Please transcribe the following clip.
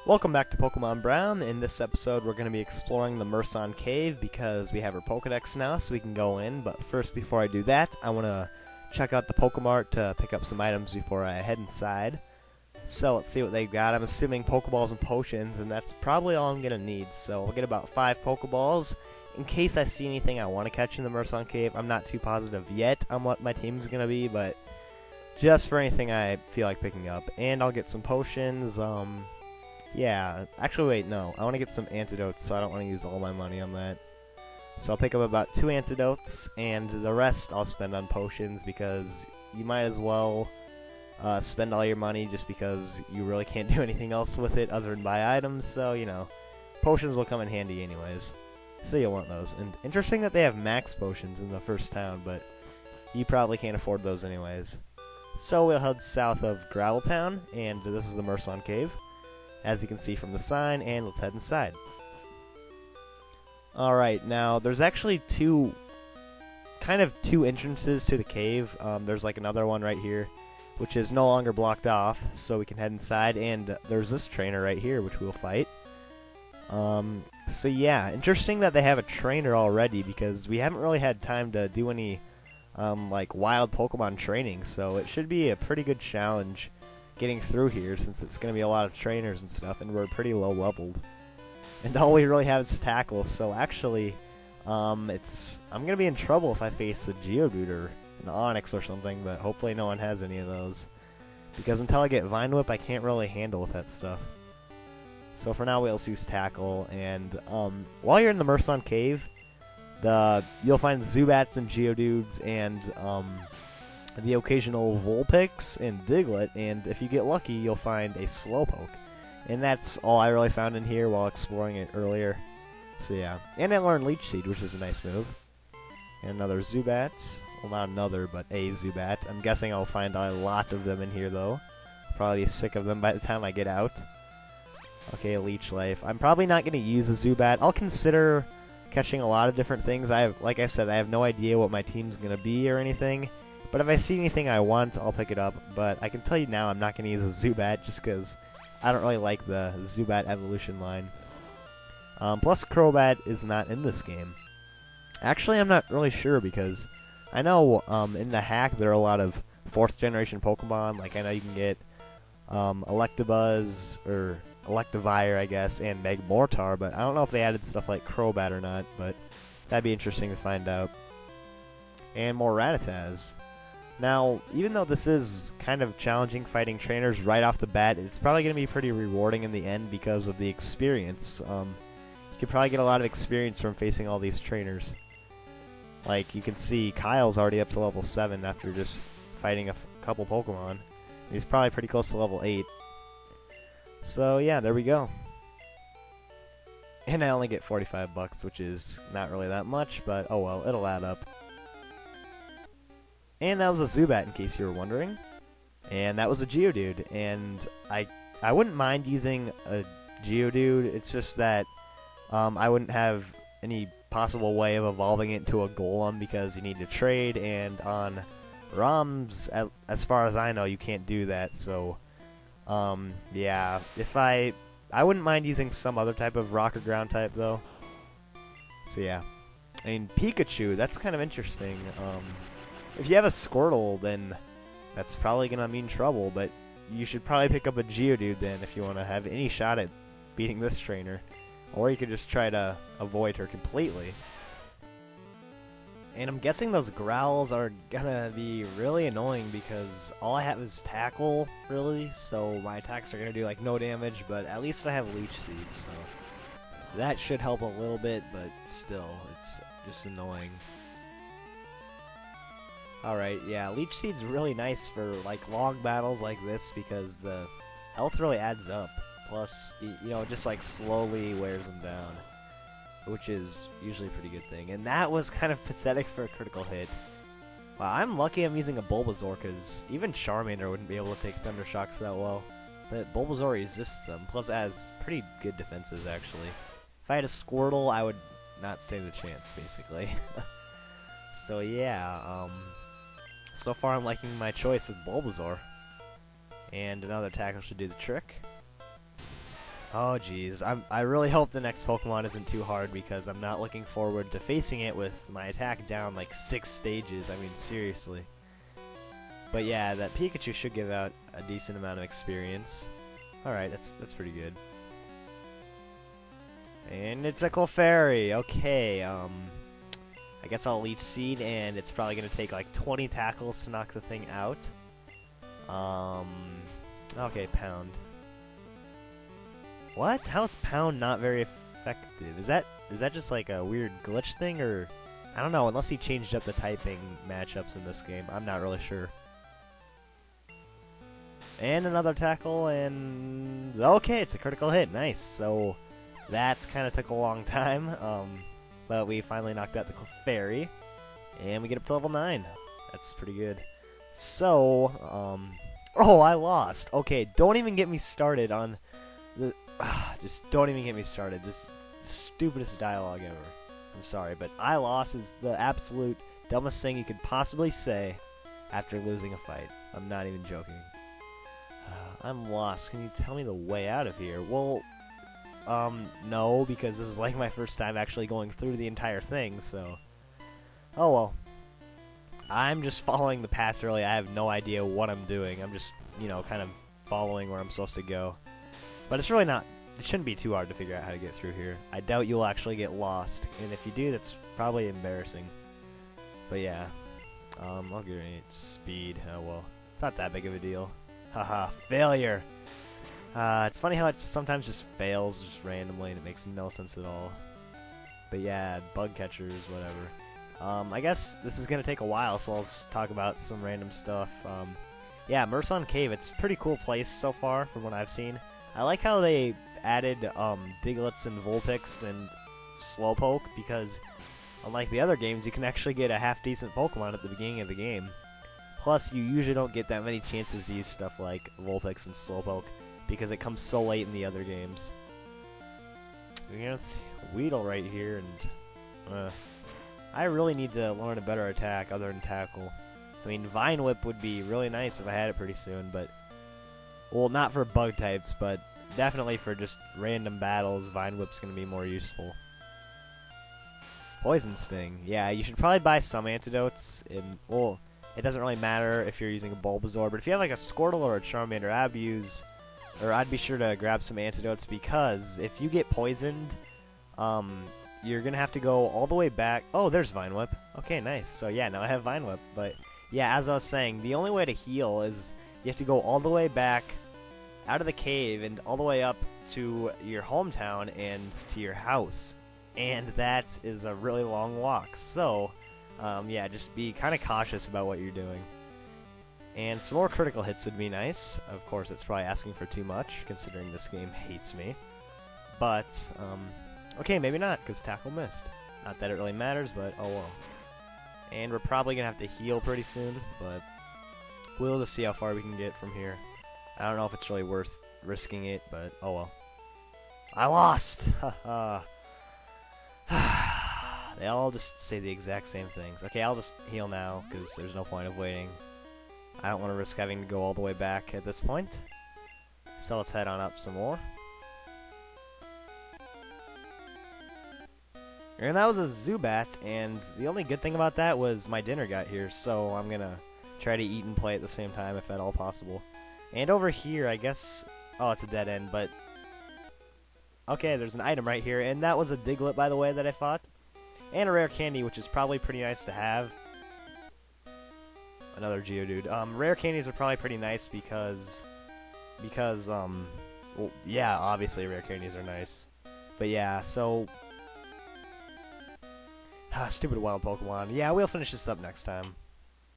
Welcome back to Pokemon Brown. In this episode, we're going to be exploring the Merson Cave because we have our Pokedex now, so we can go in. But first, before I do that, I want to check out the Pokemart to pick up some items before I head inside. So let's see what they've got. I'm assuming Pokeballs and potions, and that's probably all I'm going to need. So I'll get about 5 Pokeballs in case I see anything I want to catch in the Merson Cave. I'm not too positive yet on what my team's going to be, but just for anything I feel like picking up. And I'll get some potions. Yeah, actually wait, no. I want to get some antidotes, so I don't want to use all my money on that. So I'll pick up about 2 antidotes, and the rest I'll spend on potions because you might as well spend all your money just because you really can't do anything else with it other than buy items, so, you know, potions will come in handy anyways. So you'll want those. And interesting that they have max potions in the first town, but you probably can't afford those anyways. So we'll head south of Gravel Town, and this is the Merson Cave, as you can see from the sign, and let's head inside. Alright, now there's actually two entrances to the cave. There's like another one right here, which is no longer blocked off, so we can head inside, and there's this trainer right here, which we'll fight. So yeah, interesting that they have a trainer already, because we haven't really had time to do any like wild Pokemon training, so it should be a pretty good challenge getting through here, since it's going to be a lot of trainers and stuff, and we're pretty low leveled. And all we really have is Tackle, so actually, I'm going to be in trouble if I face a Geodude or an Onix or something, but hopefully no one has any of those. Because until I get Vine Whip, I can't really handle with that stuff. So for now, we'll just use Tackle, and while you're in the Merson Cave, you'll find Zubats and Geodudes and the occasional Vulpix and Diglett, and if you get lucky, you'll find a Slowpoke. And that's all I really found in here while exploring it earlier. So yeah. And I learned Leech Seed, which is a nice move. And another Zubat. Well, not another, but a Zubat. I'm guessing I'll find a lot of them in here, though. I'll probably be sick of them by the time I get out. Okay, Leech Life. I'm probably not going to use a Zubat. I'll consider catching a lot of different things. Like I said, I have no idea what my team's going to be or anything. But if I see anything I want, I'll pick it up. But I can tell you now I'm not going to use a Zubat just because I don't really like the Zubat evolution line. Plus, Crobat is not in this game. Actually, I'm not really sure because I know in the hack there are a lot of 4th generation Pokemon. Like, I know you can get Electabuzz, or Electivire, I guess, and Magmortar. But I don't know if they added stuff like Crobat or not. But that'd be interesting to find out. And more Rattatas. Now, even though this is kind of challenging fighting trainers right off the bat, it's probably going to be pretty rewarding in the end because of the experience. You could probably get a lot of experience from facing all these trainers. Like, you can see Kyle's already up to level 7 after just fighting a couple Pokemon. He's probably pretty close to level 8. So, yeah, there we go. And I only get 45 bucks, which is not really that much, but oh well, it'll add up. And that was a Zubat, in case you were wondering. And that was a Geodude. And I wouldn't mind using a Geodude. It's just that I wouldn't have any possible way of evolving it into a Golem because you need to trade. And on ROMs, as far as I know, you can't do that. So, yeah. I wouldn't mind using some other type of rock or ground type, though. So, yeah. I mean, Pikachu, that's kind of interesting. If you have a Squirtle, then that's probably going to mean trouble, but you should probably pick up a Geodude then if you want to have any shot at beating this trainer. Or you could just try to avoid her completely. And I'm guessing those growls are going to be really annoying because all I have is Tackle, really, so my attacks are going to do like no damage, but at least I have Leech Seed, so that should help a little bit, but still, it's just annoying. Alright, yeah, Leech Seed's really nice for, like, long battles like this because the health really adds up. Plus, you know, just, like, slowly wears them down, which is usually a pretty good thing. And that was kind of pathetic for a critical hit. Wow, I'm lucky I'm using a Bulbasaur because even Charmander wouldn't be able to take Thunder Shocks that well. But Bulbasaur resists them, plus it has pretty good defenses, actually. If I had a Squirtle, I would not stand a chance, basically. So, yeah, so far I'm liking my choice with Bulbasaur. And another tackle should do the trick. Oh geez, I really hope the next Pokemon isn't too hard because I'm not looking forward to facing it with my attack down like 6 stages. I mean, seriously. But yeah, that Pikachu should give out a decent amount of experience. Alright, that's pretty good. And it's a Clefairy. Okay, I guess I'll Leech Seed, and it's probably going to take like 20 tackles to knock the thing out. Okay, Pound. What? How is Pound not very effective? Is that just like a weird glitch thing, or I don't know, unless he changed up the typing matchups in this game. I'm not really sure. And another tackle, and okay, it's a critical hit. Nice. So that kind of took a long time, but we finally knocked out the Clefairy, and we get up to level 9. That's pretty good. So, oh, I lost. Okay, don't even get me started on the... just don't even get me started. This is the stupidest dialogue ever. I'm sorry, but I lost is the absolute dumbest thing you could possibly say after losing a fight. I'm not even joking. I'm lost. Can you tell me the way out of here? Well, no, because this is like my first time actually going through the entire thing, so... Oh, well. I'm just following the path, really. I have no idea what I'm doing. I'm just, you know, kind of following where I'm supposed to go. But it's really not... It shouldn't be too hard to figure out how to get through here. I doubt you'll actually get lost, and if you do, that's probably embarrassing. But yeah. I'll give it speed. Oh, well. It's not that big of a deal. Haha, failure! It's funny how it sometimes just fails just randomly and it makes no sense at all. But yeah, bug catchers, whatever. I guess this is going to take a while, so I'll just talk about some random stuff. Yeah, Merson Cave, it's a pretty cool place so far from what I've seen. I like how they added Diglets and Vulpix and Slowpoke, because unlike the other games, you can actually get a half-decent Pokemon at the beginning of the game. Plus, you usually don't get that many chances to use stuff like Vulpix and Slowpoke, because it comes so late in the other games. We're gonna see Weedle right here, and I really need to learn a better attack other than Tackle. I mean, Vine Whip would be really nice if I had it pretty soon, but... Well, not for bug types, but definitely for just random battles, Vine Whip's gonna be more useful. Poison Sting. Yeah, you should probably buy some antidotes in... Well, it doesn't really matter if you're using a Bulbasaur, but if you have like a Squirtle or a Charmander, I'd be sure to grab some antidotes, because if you get poisoned, you're gonna have to go all the way back. Oh, there's Vine Whip. Okay, nice. So yeah, now I have Vine Whip. But yeah, as I was saying, the only way to heal is you have to go all the way back out of the cave and all the way up to your hometown and to your house, and that is a really long walk. So yeah, just be kind of cautious about what you're doing. And some more critical hits would be nice. Of course, it's probably asking for too much, considering this game hates me. But, okay, maybe not, because Tackle missed. Not that it really matters, but oh well. And we're probably going to have to heal pretty soon, but we'll just see how far we can get from here. I don't know if it's really worth risking it, but oh well. I lost! Haha. They all just say the exact same things. Okay, I'll just heal now, because there's no point of waiting. I don't want to risk having to go all the way back at this point. So let's head on up some more. And that was a Zubat, and the only good thing about that was my dinner got here, so I'm gonna try to eat and play at the same time if at all possible. And over here, I guess... Oh, it's a dead end, but... Okay, there's an item right here, and that was a Diglett, by the way, that I fought. And a rare candy, which is probably pretty nice to have. Another Geodude. Rare candies are probably pretty nice because, well, yeah, obviously rare candies are nice. But yeah, so, stupid wild Pokemon. Yeah, we'll finish this up next time.